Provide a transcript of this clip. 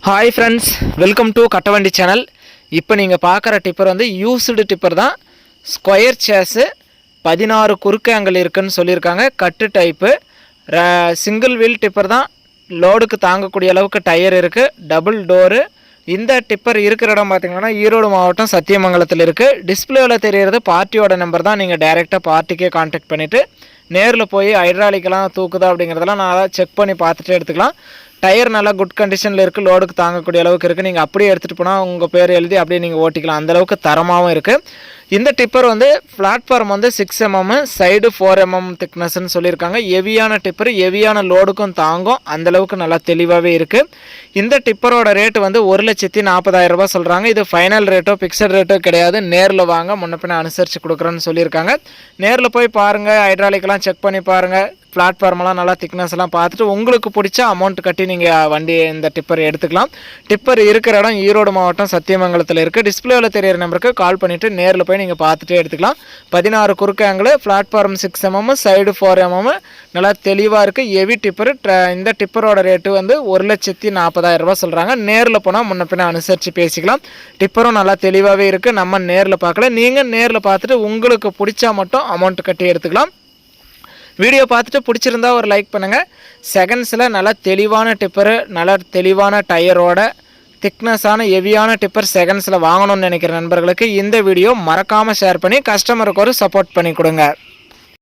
Hi friends, welcome to Kattavandi channel. இப்போ நீங்கள் பார்க்குற டிப்பர் வந்து யூஸ்டு டிப்பர் தான். ஸ்கொயர் சேஸு 16 குறுக்கு ஆங்கிள் இருக்குதுன்னு சொல்லியிருக்காங்க. கட்டு டைப்பு சிங்கிள் வீல் டிப்பர் தான். லோடுக்கு தாங்கக்கூடிய அளவுக்கு டயர் இருக்குது. Double door. இந்த டிப்பர் இருக்கிற இடம் பார்த்திங்கன்னா ஈரோடு மாவட்டம் சத்தியமங்கலத்தில் இருக்குது. டிஸ்பிளேவில் தெரிகிறது பார்ட்டியோட நம்பர் தான். நீங்கள் டைரெக்டாக பார்ட்டிக்கே கான்டாக்ட் பண்ணிவிட்டு நேரில் போய் ஹைட்ராலிக்கெல்லாம் தூக்குதா அப்படிங்கிறதெல்லாம் நான் செக் பண்ணி பார்த்துட்டு எடுத்துக்கலாம். டயர் நல்லா குட் கண்டிஷனில் இருக்குது. லோடுக்கு தாங்கக்கூடிய அளவுக்கு இருக்குது. நீங்கள் அப்படியே எடுத்துகிட்டு போனால் உங்கள் பேர் எழுதி அப்படியே நீங்கள் ஓட்டிக்கலாம். அந்தளவுக்கு தரமாகவும் இருக்குது. இந்த டிப்பர் வந்து பிளாட்ஃபார்ம் வந்து 6 mm, சைடு 4 mm திக்னஸ்ன்னு சொல்லியிருக்காங்க. ஹெவியான டிப்பர், ஹெவியான லோடுக்கும் தாங்கும். அந்தளவுக்கு நல்லா தெளிவாகவே இருக்குது. இந்த டிப்பரோட ரேட்டு வந்து 1,40,000 ரூபா சொல்கிறாங்க. இது ஃபைனல் ரேட்டோ ஃபிக்ஸட் ரேட்டோ கிடையாது. நேரில் வாங்க, முன்ன பின்ன அனுசரித்து கொடுக்குறேன்னு சொல்லியிருக்காங்க. நேரில் போய் பாருங்கள், ஹைட்ராலிக்கெல்லாம் செக் பண்ணி பாருங்கள். பிளாட்ஃபார்மெல்லாம் நல்லா திக்னஸ் எல்லாம் பார்த்துட்டு உங்களுக்கு பிடிச்ச அமௌண்ட் கட்டி நீங்கள் வண்டி இந்த டிப்பர் எடுத்துக்கலாம். டிப்பர் இருக்கிற இடம் ஈரோடு மாவட்டம் சத்தியமங்கலத்தில் இருக்குது. டிஸ்பிளேவில் தெரியிற நம்பருக்கு கால் பண்ணிவிட்டு நேரில் போய் நீங்கள் பார்த்துட்டே எடுத்துக்கலாம். 16 குறுக்கு angle, platform 6 mm, side 4 mm, நல்லா தெளிவாக இருக்குது. Heavy tipper. இந்த டிப்பரோட ரேட்டு வந்து 1,40,000 ரூபா சொல்கிறாங்க. நேரில் போனால் முன்ன பின்ன அனுசரித்து பேசிக்கலாம். டிப்பரும் நல்லா தெளிவாகவே இருக்குது. நம்ம நேரில் பார்க்கல, நீங்கள் நேரில் பார்த்துட்டு உங்களுக்கு பிடிச்சா மட்டும் அமௌண்ட் கட்டி எடுத்துக்கலாம். வீடியோ பார்த்துட்டு பிடிச்சிருந்தா ஒரு லைக் பண்ணுங்கள். செகண்ட்ஸில் நல்லா தெளிவான டிப்பரு, நல்லா தெளிவான டயரோட திக்னஸான ஹெவியான டிப்பர் செகண்ட்ஸில் வாங்கணும்னு நினைக்கிற நண்பர்களுக்கு இந்த வீடியோ மறக்காமல் ஷேர் பண்ணி கஸ்டமருக்கு ஒரு சப்போர்ட் பண்ணி கொடுங்க.